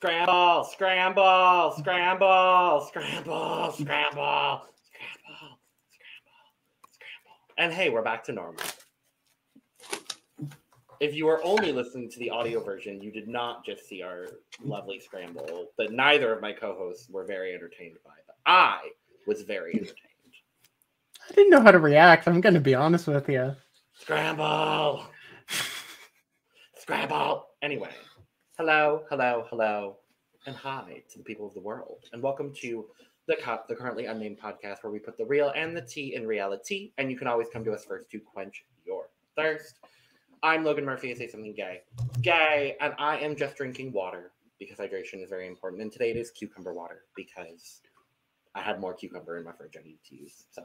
Scramble, scramble, scramble, scramble, scramble, scramble, scramble, scramble. And hey, we're back to normal. If you were only listening to the audio version, you did not just see our lovely scramble that neither of my co-hosts were very entertained by. But I was very entertained. I didn't know how to react. I'm going to be honest with you. Scramble. Scramble. Anyway, hello, hello, hello, and hi to the people of the world. And welcome to the Currently Unnamed Podcast, where we put the real and the tea in reality. And you can always come to us first to quench your thirst. I'm Logan Murphy. I say something gay. Gay. And I am just drinking water because hydration is very important. And today it is cucumber water because I had more cucumber in my fridge I need to use. So.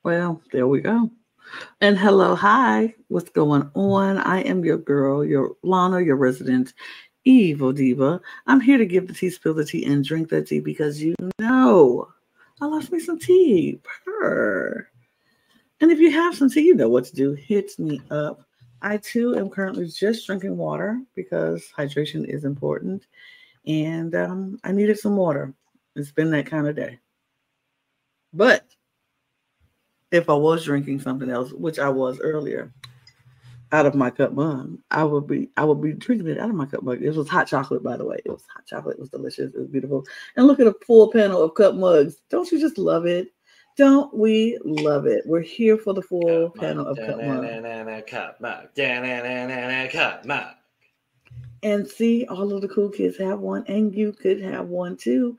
Well, there we go. And hello, hi. What's going on? I am your girl, your Lana, your resident evil diva. I'm here to give the tea, spill the tea, and drink the tea because you know I love me some tea. Purr. And if you have some tea, you know what to do. Hit me up. I, too, am currently just drinking water because hydration is important. And I needed some water. It's been that kind of day. But if I was drinking something else, which I was earlier, out of my cup mug, I would be drinking it out of my cup mug. It was hot chocolate, by the way. It was hot chocolate. It was delicious. It was beautiful. And look at a full panel of cup mugs. Don't you just love it? Don't we love it? We're here for the full panel of cup mug. Cup mug. Cup mug. And see, all of the cool kids have one, and you could have one too.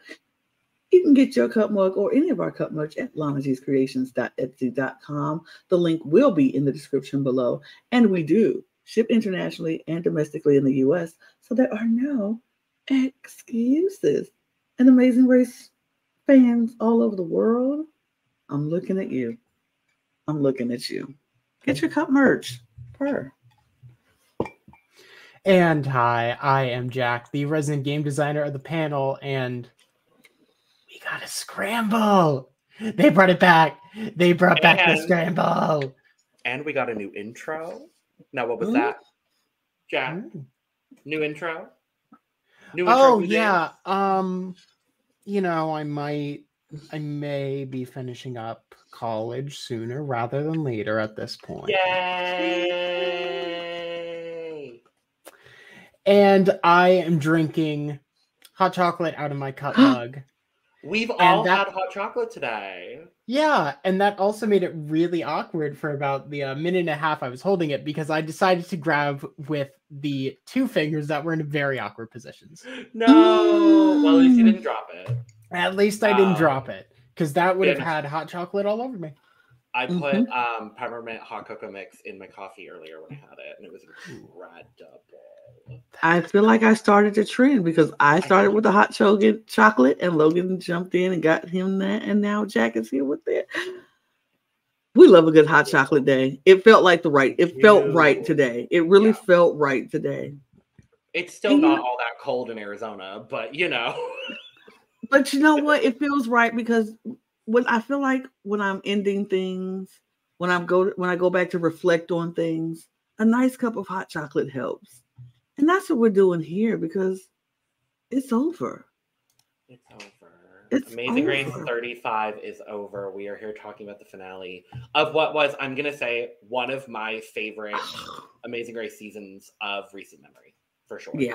You can get your cup mug or any of our cup mugs at lanagcreations.etsy.com. The link will be in the description below. And we do ship internationally and domestically in the U.S., so there are no excuses. And Amazing Race fans all over the world, I'm looking at you. I'm looking at you. Get your cup merch. Purr. And hi, I am Jack, the resident game designer of the panel, and we got a scramble. They brought it back. They brought back the scramble. And we got a new intro. Now, what was that, Jack? New intro? Oh, yeah. You know, I may be finishing up college sooner rather than later at this point. Yay! And I am drinking hot chocolate out of my cup mug. We've all had hot chocolate today. Yeah, and that also made it really awkward for about the minute and a half I was holding it because I decided to grab with the two fingers that were in very awkward positions. No! Well, at least you didn't drop it. At least I didn't drop it because that would have had hot chocolate all over me. I put peppermint hot cocoa mix in my coffee earlier when I had it, and it was incredible. I feel like I started the trend because I started with the hot chocolate, and Logan jumped in and got him that, and now Jack is here with it. We love a good hot chocolate day. It felt like it felt right today. It really felt right today. It's still not all that cold in Arizona, but you know. But you know what? It feels right because when I'm ending things, when I go back to reflect on things, a nice cup of hot chocolate helps. And that's what we're doing here because it's over. It's over. Amazing Race 35 is over. We are here talking about the finale of what was, I'm going to say, one of my favorite Amazing Race seasons of recent memory, for sure. Yeah.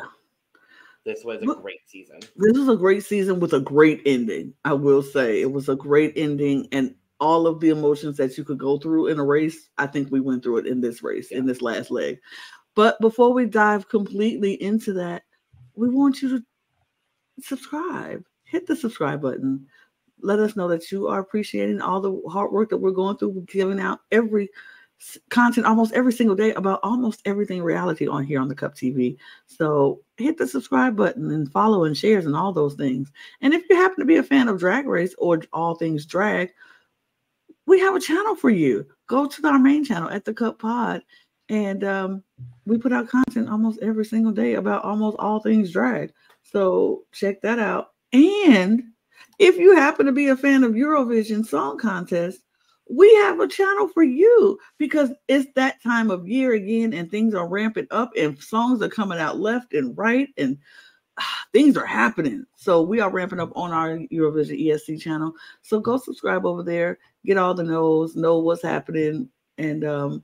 This was a great season. This was a great season with a great ending. I will say it was a great ending, and all of the emotions that you could go through in a race, I think we went through it in this race, in this last leg. But before we dive completely into that, we want you to subscribe. Hit the subscribe button. Let us know that you are appreciating all the hard work that we're going through, giving out every content almost every single day about almost everything reality on here on the Cup TV. So hit the subscribe button and follow and shares and all those things. And if you happen to be a fan of Drag Race or all things drag, we have a channel for you. Go to our main channel at the Cup Pod. And we put out content almost every single day about almost all things drag. So check that out. And if you happen to be a fan of Eurovision Song Contest, we have a channel for you because it's that time of year again and things are ramping up and songs are coming out left and right and things are happening. So we are ramping up on our Eurovision ESC channel. So go subscribe over there, get all the know what's happening, and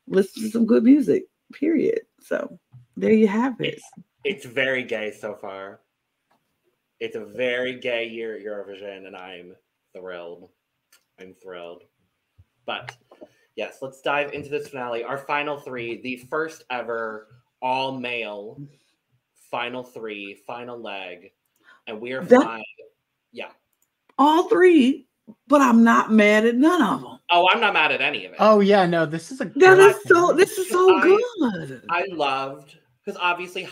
listen to some good music, period. So there you have it. It's very gay so far. It's a very gay year at Eurovision, and I'm thrilled. But yes, let's dive into this finale. Our final three, the first ever all-male final three, final leg. And we are flying. Yeah. All three, but I'm not mad at none of them. Oh, I'm not mad at any of it. Oh yeah, no, this is so good. I loved, because obviously,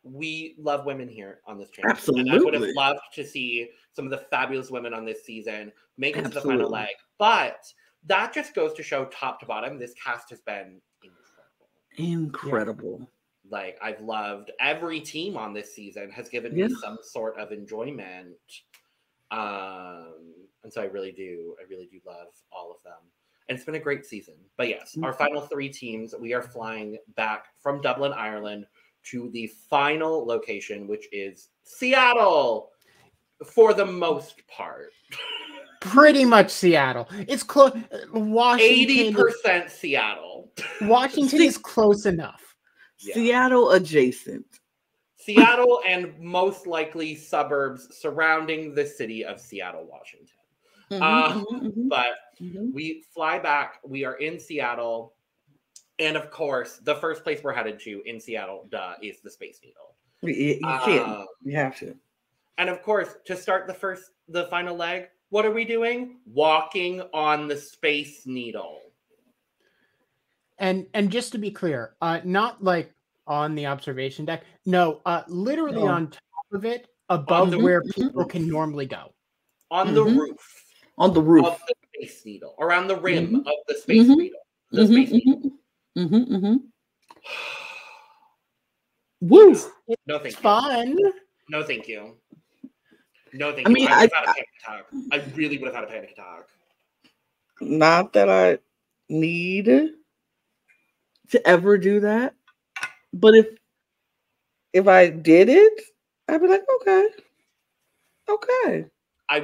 we love women here on this channel. Absolutely. And I would have loved to see some of the fabulous women on this season make it to the final leg. But that just goes to show top to bottom, this cast has been incredible. Yeah. Like, I've loved every team on this season has given me some sort of enjoyment. And so I really do love all of them. And it's been a great season. But yes, our final three teams, we are flying back from Dublin, Ireland to the final location, which is Seattle for the most part. Pretty much Seattle. It's close. Washington. 80% Seattle. Washington is close enough. Yeah. Seattle adjacent. Seattle and most likely suburbs surrounding the city of Seattle, Washington. But we fly back. We are in Seattle. And of course, the first place we're headed to in Seattle, is the Space Needle. You can. You have to. And of course, to start the final leg, what are we doing? Walking on the Space Needle. And just to be clear, not like on the observation deck. No, literally on top of it, above where people can normally go. On the roof. On the roof. Of the Space Needle. Around the rim of the Space Needle. The Space Needle. Woo! No, thank you. Fun. No, thank you. No, thank you. I would have had a panic attack. I really would have had a panic attack. Not that I need to ever do that, but if I did it, I'd be like, okay. I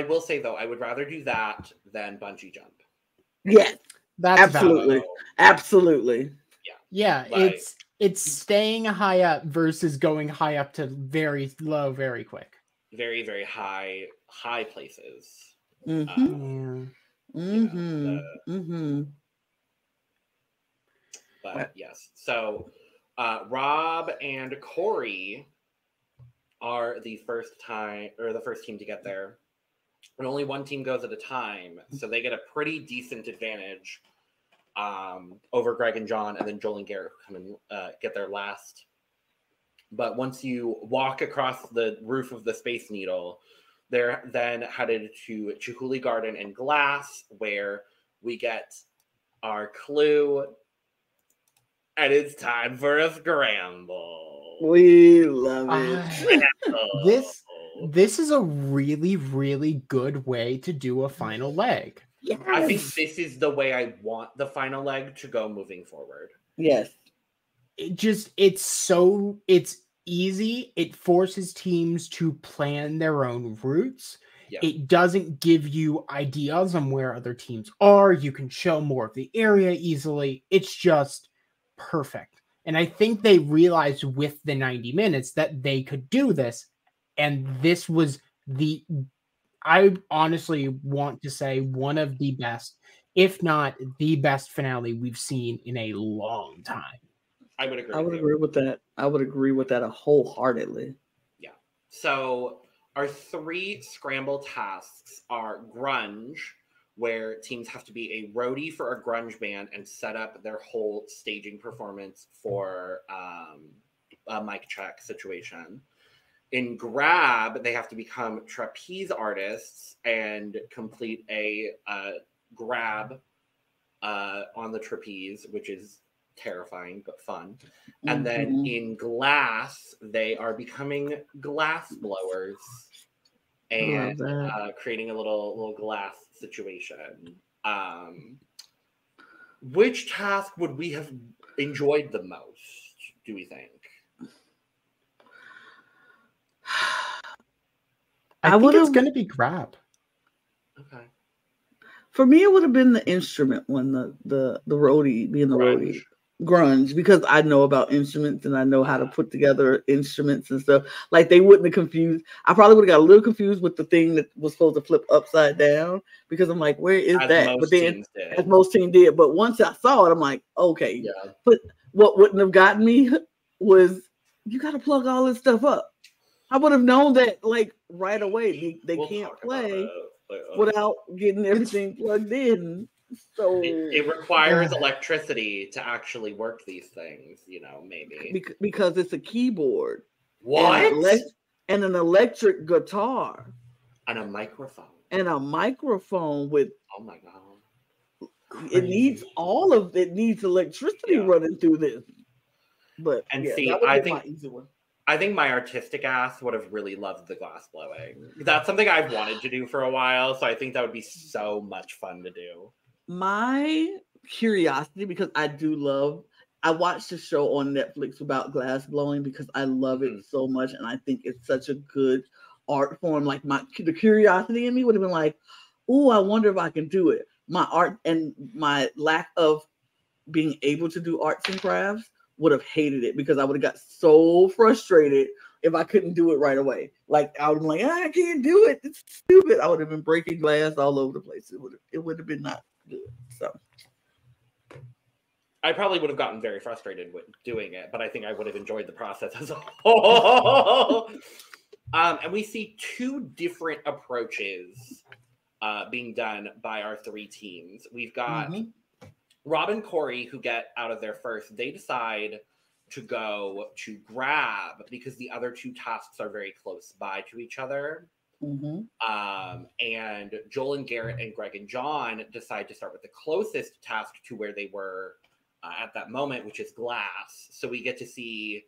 will say though, I would rather do that than bungee jump. Yes, that's absolutely, valid. Absolutely. Yeah. Like, it's staying high up versus going high up to very low, very quick. Very, very high places. But yes, so Rob and Corey are the first team to get there, and only one team goes at a time, so they get a pretty decent advantage over Greg and John, and then Joel and Garrett come and get there last. But once you walk across the roof of the Space Needle, they're then headed to Chihuly Garden and Glass, where we get our clue, and it's time for a scramble. We love it. This is a really, really good way to do a final leg. Yes. I think this is the way I want the final leg to go moving forward. Yes. It's easy. It forces teams to plan their own routes. Yeah. It doesn't give you ideas on where other teams are. You can show more of the area easily. It's just perfect. And I think they realized with the 90 minutes that they could do this. And this was I honestly want to say one of the best, if not the best finale we've seen in a long time. I would agree. I would agree with that. I would agree with that wholeheartedly. Yeah. So our 3 scramble tasks are grunge, where teams have to be a roadie for a grunge band and set up their whole staging performance for a mic check situation. In grab, they have to become trapeze artists and complete a grab on the trapeze, which is terrifying but fun. And then in glass, they are becoming glass blowers and creating a little glass situation. Which task would we have enjoyed the most, do we think? I think it's going to be grab. Okay. For me, it would have been the instrument one, the roadie, being the roadie. Grunge, because I know about instruments and I know how to put together instruments and stuff. Like, they wouldn't have confused. I probably would have got a little confused with the thing that was supposed to flip upside down, because I'm like, where is that? But then, as most teams did. But once I saw it, I'm like, okay. Yeah. But what wouldn't have gotten me was, you got to plug all this stuff up. I would have known that, like, right away. They can't play without getting everything plugged in. So it requires electricity to actually work these things, maybe. Because it's a keyboard. What? And an electric guitar. And a microphone. And a microphone with... Oh my God. It needs electricity running through this. But I think my artistic ass would have really loved the glass blowing. That's something I've wanted to do for a while, so I think that would be so much fun to do. My curiosity, because I watched a show on Netflix about glass blowing because I love it so much, and I think it's such a good art form. Like, the curiosity in me would have been like, oh, I wonder if I can do it. My art and my lack of being able to do arts and crafts would have hated it, because I would have got so frustrated if I couldn't do it right away. Like, I would be like, I can't do it. It's stupid. I would have been breaking glass all over the place. It would have been not good. So I probably would have gotten very frustrated with doing it, but I think I would have enjoyed the process as a whole. And we see two different approaches being done by our three teams. We've got Rob and Corey, who get out of there first. They decide to go to grab because the other two tasks are very close by to each other. And Joel and Garrett and Greg and John decide to start with the closest task to where they were at that moment, which is glass. So we get to see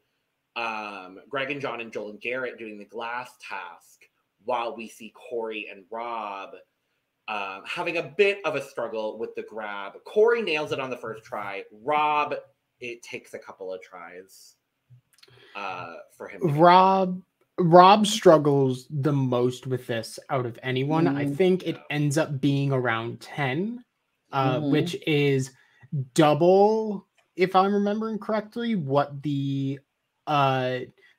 Greg and John and Joel and Garrett doing the glass task, while we see Corey and Rob having a bit of a struggle with the grab. Corey nails it on the first try. Rob, it takes a couple of tries for him. Rob struggles the most with this out of anyone. I think it ends up being around 10, which is double, if I'm remembering correctly, what the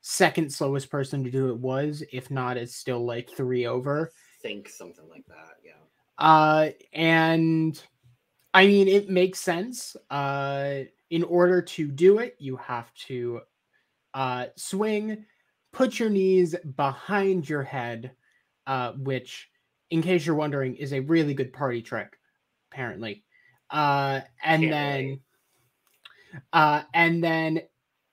second slowest person to do it was. If not, it's still like 3 over. I think something like that, yeah. And I mean, it makes sense. In order to do it, you have to swing, put your knees behind your head, which, in case you're wondering, is a really good party trick, apparently. And then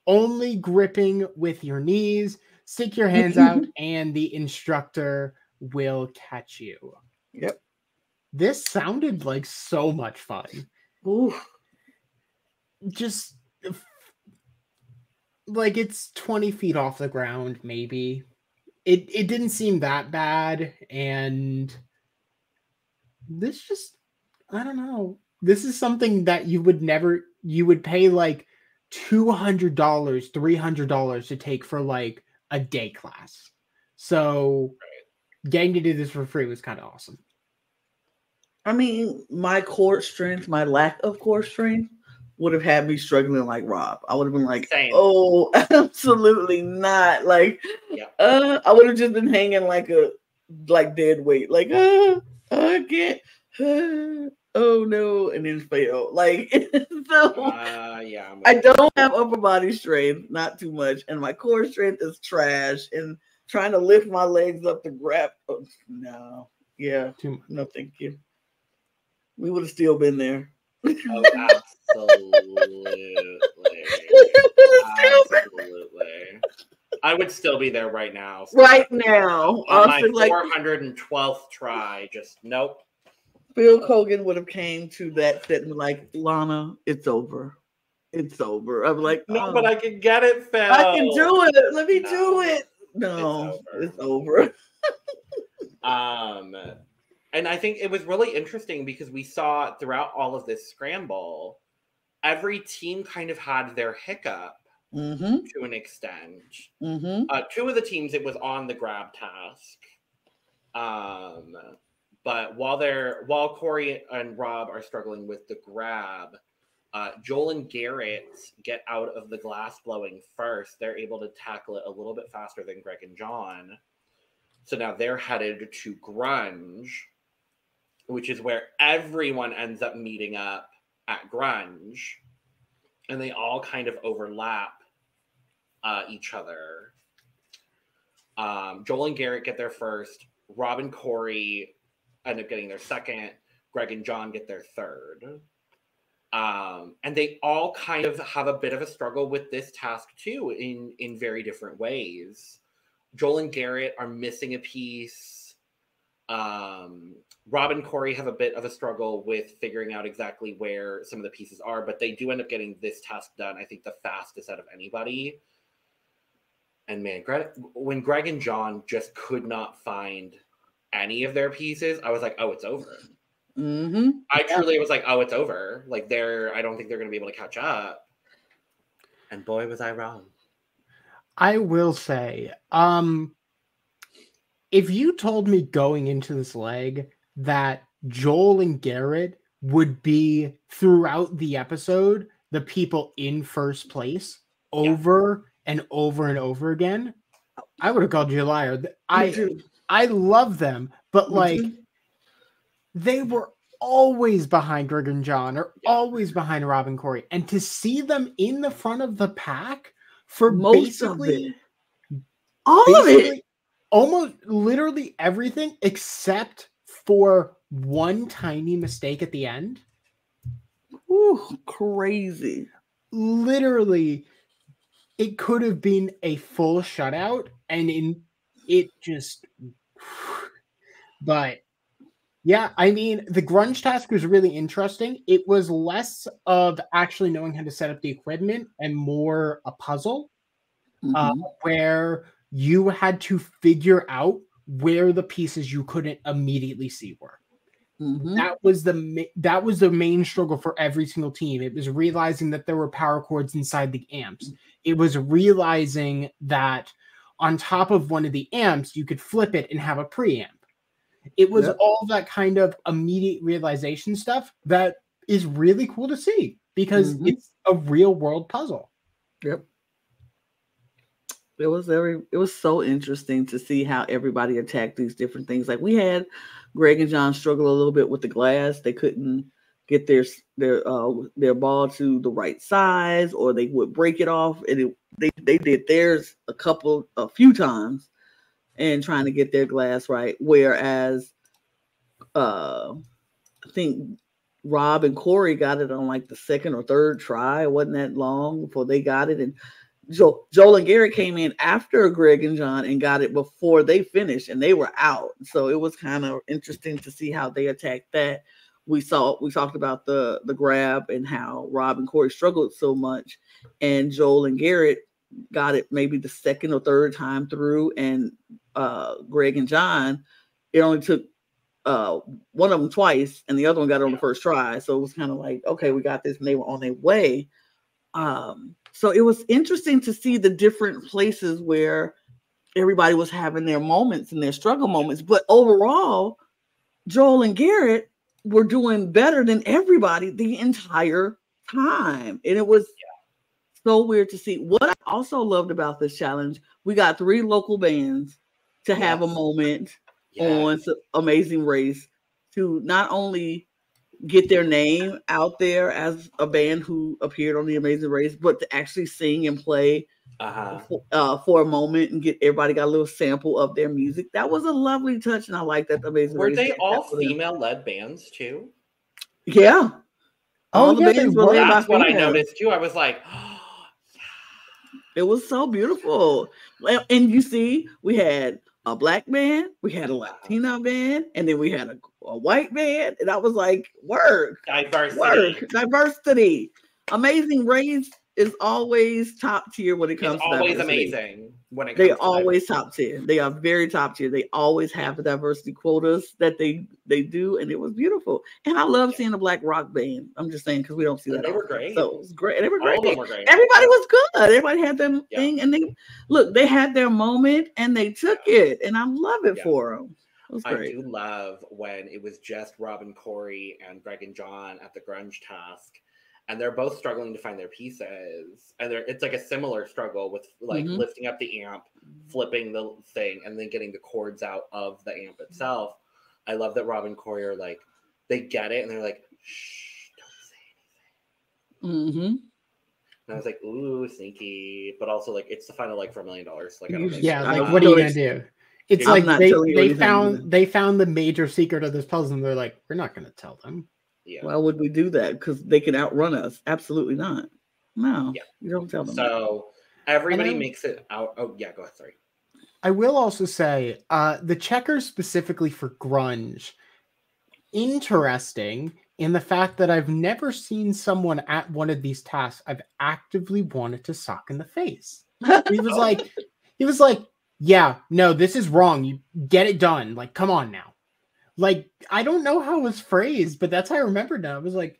only gripping with your knees, stick your hands out, and the instructor will catch you. Yep. This sounded like so much fun. Ooh. Just like, it's 20 feet off the ground, maybe. It didn't seem that bad, and this just, I don't know. This is something that you would pay like $200, $300 to take for like a day class. So getting to do this for free was kind of awesome. I mean, my core strength, my lack of core strength would have had me struggling like Rob. I would have been like, oh, absolutely not. Like, I would have just been hanging like dead weight. Like, I can't. Oh no, and then fail. Like, so I don't have upper body strength, not too much, and my core strength is trash. And trying to lift my legs up to grab, no, no, thank you. We would have still been there. Oh, absolutely. Absolutely. I would still be there right now. So right now. On my 412th try, just nope. Phil Kogan would have came to that set and been like, Lana, it's over. It's over. I'm like, no, but I can get it, Phil. I can do it. Let me do it. No, it's over. And I think it was really interesting because we saw throughout all of this scramble, every team kind of had their hiccup to an extent. Two of the teams, it was on the grab task. But while Corey and Rob are struggling with the grab, Joel and Garrett get out of the glass blowing first. They're able to tackle it a little bit faster than Greg and John. So now they're headed to Grunge, which is where everyone ends up meeting up at Grunge. And they all kind of overlap each other. Joel and Garrett get their first. Rob and Corey end up getting their second. Greg and John get their third. And they all kind of have a bit of a struggle with this task too, in very different ways. Joel and Garrett are missing a piece. Rob and Corey have a bit of a struggle with figuring out exactly where some of the pieces are, but they do end up getting this task done, I think, the fastest out of anybody. And man, when Greg and John just could not find any of their pieces, I was like, oh, it's over. I truly was like, oh, it's over. Like, I don't think they're going to be able to catch up. And boy, was I wrong. I will say, if you told me going into this leg that Joel and Garrett would be throughout the episode the people in first place over and over and over again, I would have called you a liar. I love them, but like they were always behind Greg and John or always behind Rob and Corey, and to see them in the front of the pack for most basically all of it, almost literally everything except for one tiny mistake at the end. Ooh, crazy. Literally, it could have been a full shutout, and it just. But yeah, I mean, the grunge task was really interesting. It was less of actually knowing how to set up the equipment and more a puzzle where you had to figure out where the pieces you couldn't immediately see were. That was the main struggle for every single team. It was realizing that there were power cords inside the amps. It was realizing that on top of one of the amps, you could flip it and have a preamp. It was all that kind of immediate realization stuff that is really cool to see because it's a real world puzzle. Yep. It was so interesting to see how everybody attacked these different things. Like we had Greg and John struggle a little bit with the glass. They couldn't get their ball to the right size, or they would break it off. And they did theirs a few times and trying to get their glass right. Whereas I think Rob and Corey got it on like the second or third try. It wasn't that long before they got it. And Joel and Garrett came in after Greg and John and got it before they finished, and they were out. So it was kind of interesting to see how they attacked that. We talked about the grab and how Rob and Corey struggled so much, and Joel and Garrett got it maybe the second or third time through, and Greg and John, it only took one of them twice, and the other one got it on the first try. So it was kind of like, okay, we got this, and they were on their way. So it was interesting to see the different places where everybody was having their moments and their struggle moments. But overall, Joel and Garrett were doing better than everybody the entire time. And it was so weird to see. What I also loved about this challenge, we got 3 local bands to have a moment on Amazing Race to not only get their name out there as a band who appeared on the Amazing Race, but to actually sing and play for a moment and get everybody got a little sample of their music. That was a lovely touch, and I like that. Amazing Race. Were they all female-led bands too? Yeah. All the bands were led by That's what I noticed too. I was like, oh, it was so beautiful. And you see, we had a black band, we had a Latina band, and then we had a white band. And I was like, diversity. Amazing Race is always top tier when it comes to always diversity. amazing when it comes They to always diversity. top tier. They are very top tier. They always have the diversity quotas that they do, and it was beautiful. And I love seeing a black rock band. I'm just saying because we don't see that. They were often. great. So it was great. They were All great. of them were great. Everybody was good. Everybody had their thing, and they had their moment, and they took it, and I love it for them. It was great. I do love when it was just Rob and Corey and Greg and John at the grunge task, and they're both struggling to find their pieces, and it's like a similar struggle with like lifting up the amp, flipping the thing, and then getting the chords out of the amp itself. I love that Rob and Corey are like, they get it, and they're like, shh, don't say anything. And I was like, ooh, sneaky, but also like it's the final like for $1 million. Like, I don't know. Yeah, like what are you gonna do? It's like they found the major secret of this puzzle, and they're like, we're not gonna tell them. Yeah. Why would we do that? Because they can outrun us. Absolutely not. No. Yeah. You don't tell them. So everybody makes it out. Oh yeah, go ahead. Sorry. I will also say the checkers specifically for grunge, interesting in the fact that I've never seen someone at one of these tasks I've actively wanted to sock in the face. He was like, yeah, no, this is wrong. You get it done. Like, come on now. Like, I don't know how it was phrased, but that's how I remembered now. I was like,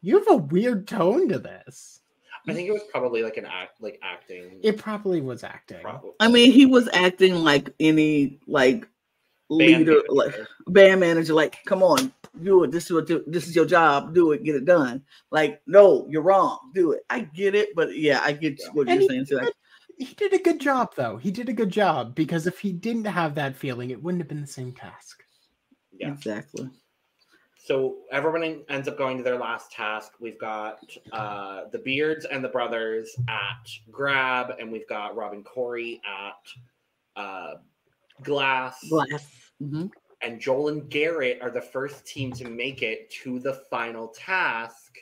you have a weird tone to this. I think it was probably like acting. It probably was acting. Probably. I mean, he was acting like any like leader, like band manager. Like, come on, do it. This is your job. Do it. Get it done. Like, no, you're wrong. Do it. I get it, but yeah, I get what you're saying too. He did a good job, though. He did a good job because if he didn't have that feeling, it wouldn't have been the same task. Yeah, exactly. So everyone ends up going to their last task. We've got the Beards and the Brothers at Grab, and we've got Rob and Corey at Glass. And Joel and Garrett are the first team to make it to the final task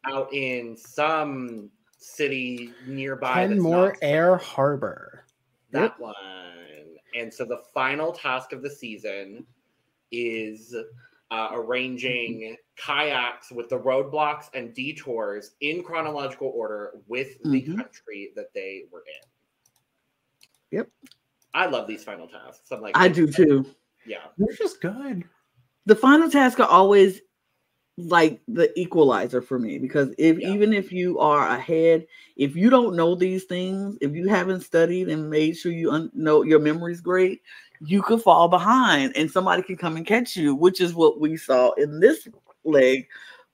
out in some city nearby. Kenmore Air Harbor. That one. And so the final task of the season is arranging kayaks with the roadblocks and detours in chronological order with the country that they were in. Yep. I love these final tasks. I'm like, I do too. Yeah. They're just good. The final tasks are always like the equalizer for me because even if you are ahead, if you don't know these things, if you haven't studied and made sure you know your memory's great, you could fall behind and somebody can come and catch you, which is what we saw in this leg.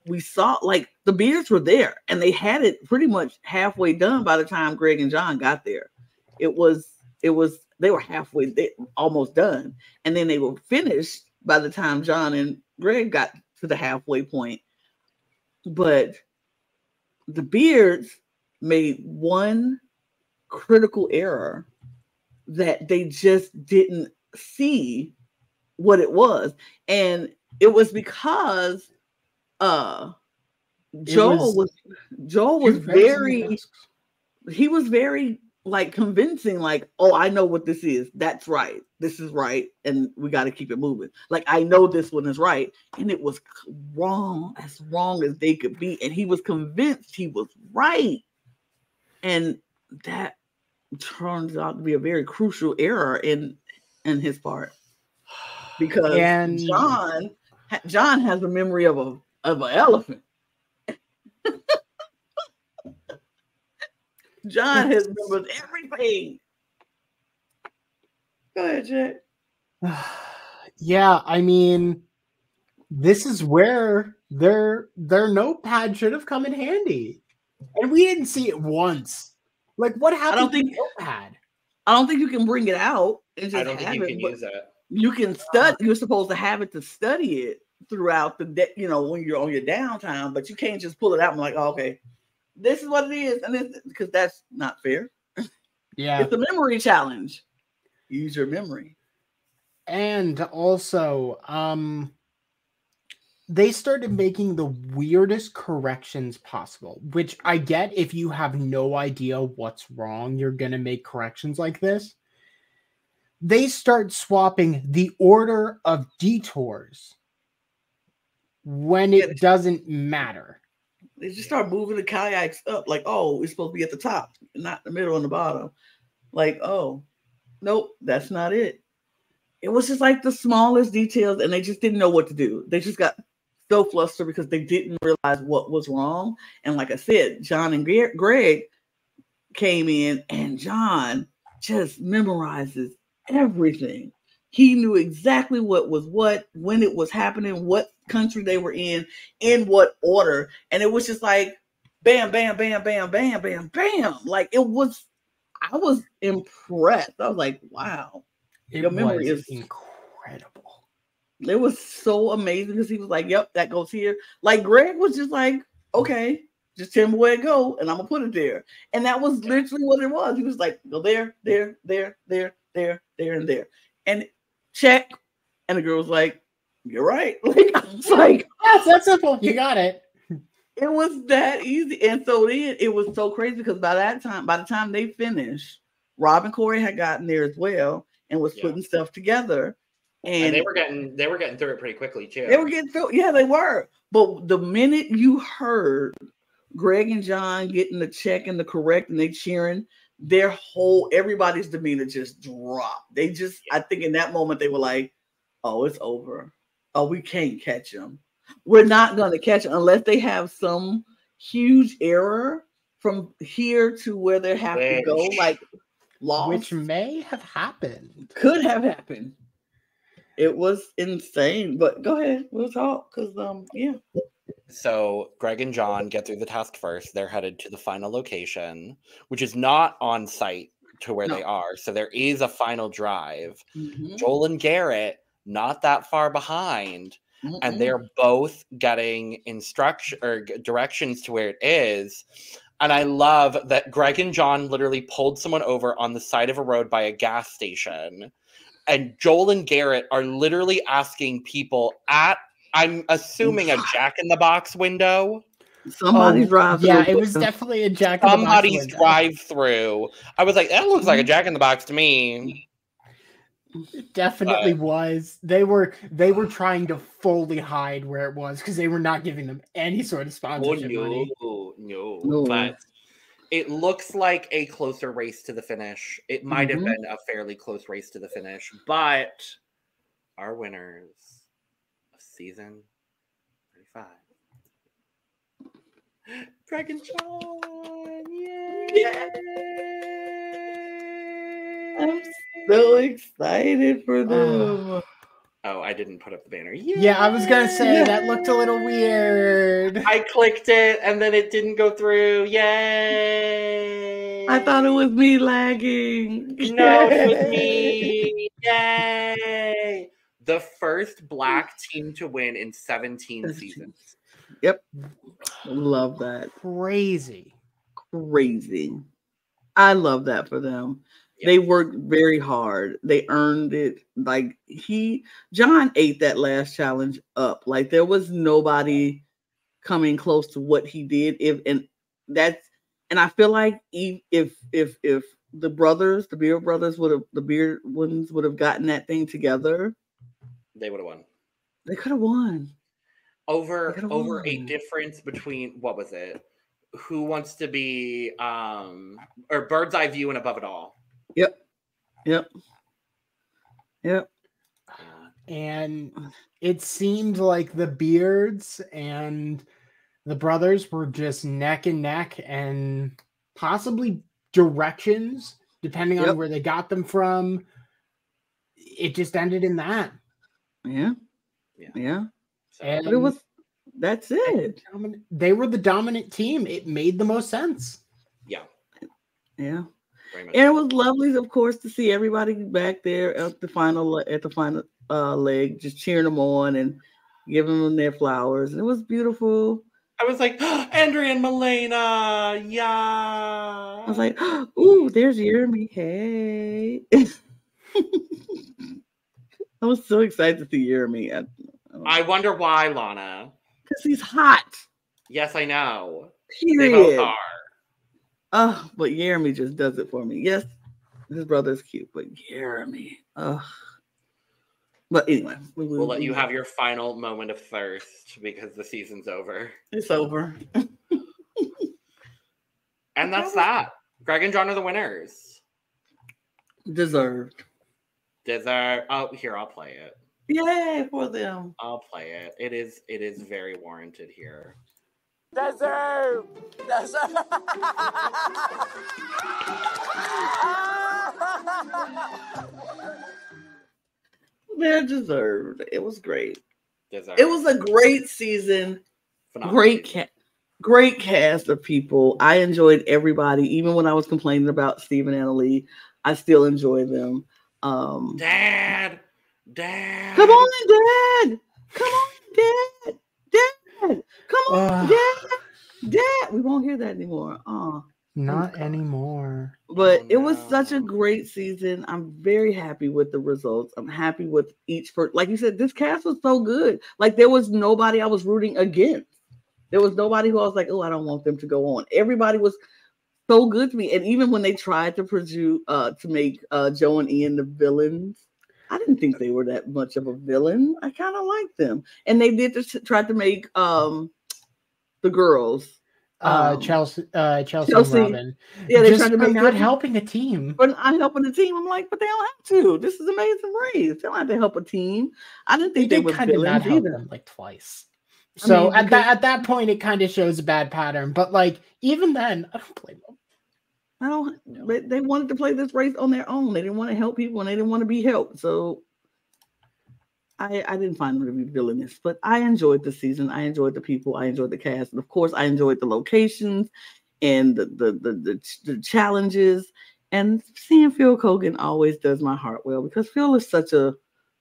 We saw like the Beards were there and they had it pretty much halfway done by the time Greg and John got there. They were halfway, almost done. And then they were finished by the time John and Greg got to the halfway point. But the Beards made one critical error that they just didn't see what it was. And it was because Joel was very like convincing, like, oh, I know what this is. That's right. This is right. And we got to keep it moving. Like, I know this one is right. And it was wrong as they could be. And he was convinced he was right. And that turns out to be a very crucial error in his part. Because John has a memory of an elephant. John has remembered everything. Go ahead, Jack. Yeah, I mean, this is where their notepad should have come in handy, and we didn't see it once. Like, what happened to the notepad? I don't think you can bring it out and just I don't think you can use it. You can study. You're supposed to have it to study it throughout the day, when you're on your downtime, but you can't just pull it out and be like, oh, okay, this is what it is, and because that's not fair. Yeah, it's a memory challenge. Use your memory. And also, they started making the weirdest corrections possible, which I get. If you have no idea what's wrong, you're gonna make corrections like this. They start swapping the order of detours when it doesn't matter. They just start moving the kayaks up, like, oh, it's supposed to be at the top, not the middle and the bottom. Like, oh, nope, that's not it. It was just like the smallest details, and they just didn't know what to do. They just got so flustered because they didn't realize what was wrong. And like I said, John and Greg came in, and John just memorizes everything. He knew exactly what was what, when it was happening, what country they were in what order. And it was just like, bam, bam, bam, bam, bam, bam, bam. Like I was impressed. I was like, wow. Your memory is incredible. It was so amazing because he was like, yep, that goes here. Like Greg was just like, okay, just tell me where it go and I'm going to put it there. And that was literally what it was. He was like, go there, there, there, there, there, there, and there. And check. And the girl was like, you're right. Like, I was like, that's that simple. You got it. It was that easy. And so then it was so crazy because by the time they finished, Rob and Corey had gotten there as well and was putting stuff together. And they were getting through it pretty quickly too. They were getting through. Yeah, they were. But the minute you heard Greg and John getting the check and the correct and they cheering, everybody's demeanor just dropped. They just, I think in that moment they were like, oh, it's over. Oh, we can't catch them. We're not going to catch them unless they have some huge error from here to where they have to go, like lost. Which may have happened. Could have happened. It was insane. But go ahead. We'll talk because, yeah. So Greg and John get through the task first. They're headed to the final location, which is not on site to where they are. So there is a final drive. Mm-hmm. Joel and Garrett, not that far behind. Mm-mm. And they're both getting instruction or directions to where it is. And I love that Greg and John literally pulled someone over on the side of a road by a gas station. And Joel and Garrett are literally asking people at, I'm assuming, a Jack in the Box window. Somebody's drive-through. Yeah, it was definitely a Jack in the Box. Somebody's drive-through. I was like, that looks like a Jack in the Box to me. It definitely was. They were trying to fully hide where it was because they were not giving them any sort of sponsorship money. No. But it looks like a closer race to the finish. It might have been a fairly close race to the finish, but our winners of season 35, Greg and John. Yay! I'm so excited for them. Oh, I didn't put up the banner. Yay! Yeah, I was going to say that looked a little weird. I clicked it and then it didn't go through. Yay! I thought it was me lagging. No, it was me. Yay! The first Black team to win in 17 seasons. Yep. Love that. Crazy. I love that for them. They worked very hard. They earned it. Like John ate that last challenge up. Like there was nobody coming close to what he did. And I feel like if the Beard brothers the Beard ones would have gotten that thing together, they would have won. They could have won. Over a difference between, what was it? Who wants to be or bird's eye view and above it all. Yep. And it seemed like the Beards and the brothers were just neck and neck, and possibly directions, depending on where they got them from. It just ended in that. Yeah. And but that's it. They were the dominant team. It made the most sense. Yeah. And it was lovely, of course, to see everybody back there at the final leg, just cheering them on and giving them their flowers. And it was beautiful. I was like, Andrea and Milena, yeah. I was like, ooh, there's Jeremy. Hey. I was so excited to see Jeremy. I wonder why, Lana. Because he's hot. Yes, I know. Period. They both are. But Jeremy just does it for me. Yes, his brother's cute, but Jeremy. But anyway, we'll let you have your final moment of thirst because the season's over. It's over. And that's that. Greg and John are the winners. Deserved. Oh, here, I'll play it. Yay for them. I'll play it. It is very warranted here. Deserve. They're deserved. It was great. Deserved. It was a great season. Phenomenal. Great cast of people. I enjoyed everybody, even when I was complaining about Steve and Annalie. I still enjoy them. Dad. Come on, Dad. Come on, Dad. We won't hear that anymore. Not anymore. But it was such a great season. I'm very happy with the results. I'm happy with each person. Like you said, this cast was so good. Like there was nobody I was rooting against. There was nobody who I was like, oh, I don't want them to go on. Everybody was so good to me. And even when they tried to make Joe and Ian the villains, I didn't think they were that much of a villain. I kind of liked them. And they did try to make the girls. Chelsea and Robin. Yeah, they tried to make not helping a team. But not helping the team. I'm like, but they don't have to. This is Amazing Race. They don't have to help a team. I didn't think they were kind of not help them like twice. So at that point, it kind of shows a bad pattern. But like even then, I don't blame them. They wanted to play this race on their own. They didn't want to help people, and they didn't want to be helped. So I didn't find them to be villainous, but I enjoyed the season. I enjoyed the people. I enjoyed the cast, and of course, I enjoyed the locations and the challenges. And seeing Phil Kogan always does my heart well because Phil is such a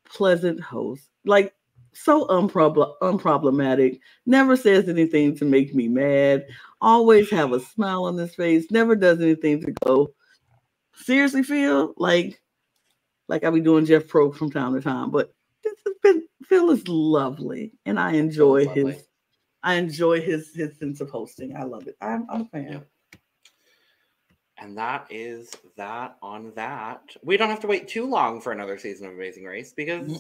pleasant host, like so unproblematic. Never says anything to make me mad. Always have a smile on his face. Never does anything to go, seriously, Phil? Like I be doing Jeff Probst from time to time, but Phil is lovely, and I enjoy his sense of hosting. I love it. I'm a fan. Yeah. And that is that on that. We don't have to wait too long for another season of Amazing Race because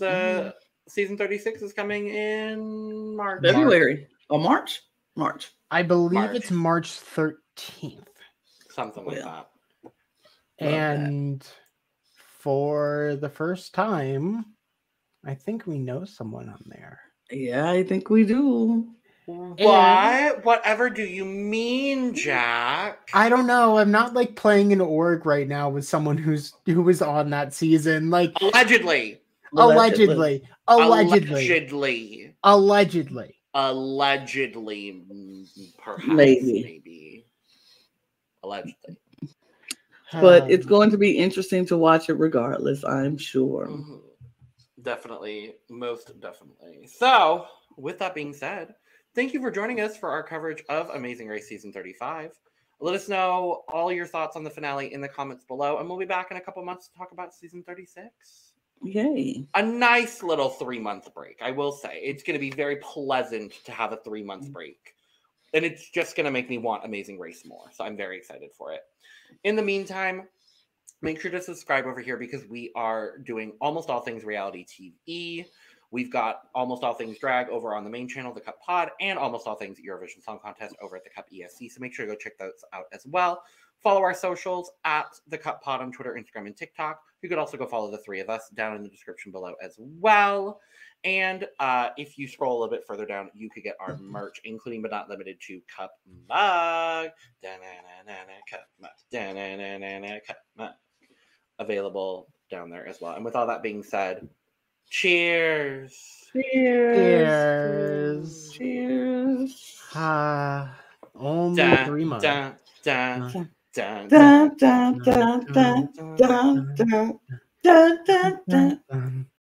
season 36 is coming in March. February. Oh, March? March. I believe it's March 13th. Something like that. And for the first time, I think we know someone on there. Yeah, I think we do. What? Whatever do you mean, Jack? I don't know. I'm not like playing an org right now with someone who was on that season. Like Allegedly. Allegedly. Perhaps. Maybe. Allegedly. But it's going to be interesting to watch it regardless, I'm sure. Mm-hmm. Definitely. Most definitely. So, with that being said, thank you for joining us for our coverage of Amazing Race Season 35. Let us know all your thoughts on the finale in the comments below, and we'll be back in a couple months to talk about Season 36. Yay. A nice little 3-month break, I will say. It's going to be very pleasant to have a 3-month break. And it's just going to make me want Amazing Race more. So I'm very excited for it. In the meantime, make sure to subscribe over here because we are doing almost all things reality TV. We've got almost all things drag over on the main channel, The Cup Pod, and almost all things Eurovision Song Contest over at The Cup ESC. So make sure to go check those out as well. Follow our socials at The Cup Pod on Twitter, Instagram, and TikTok. You could also go follow the three of us down in the description below as well. And if you scroll a little bit further down, you could get our merch, including but not limited to Cup Mug. Cup Mug. Cup Mug. Available down there as well. And with all that being said, cheers. Cheers. Cheers. Only 3 months. Dun, dun, dun, dun, dun, dun, dun, dun, dun, dun.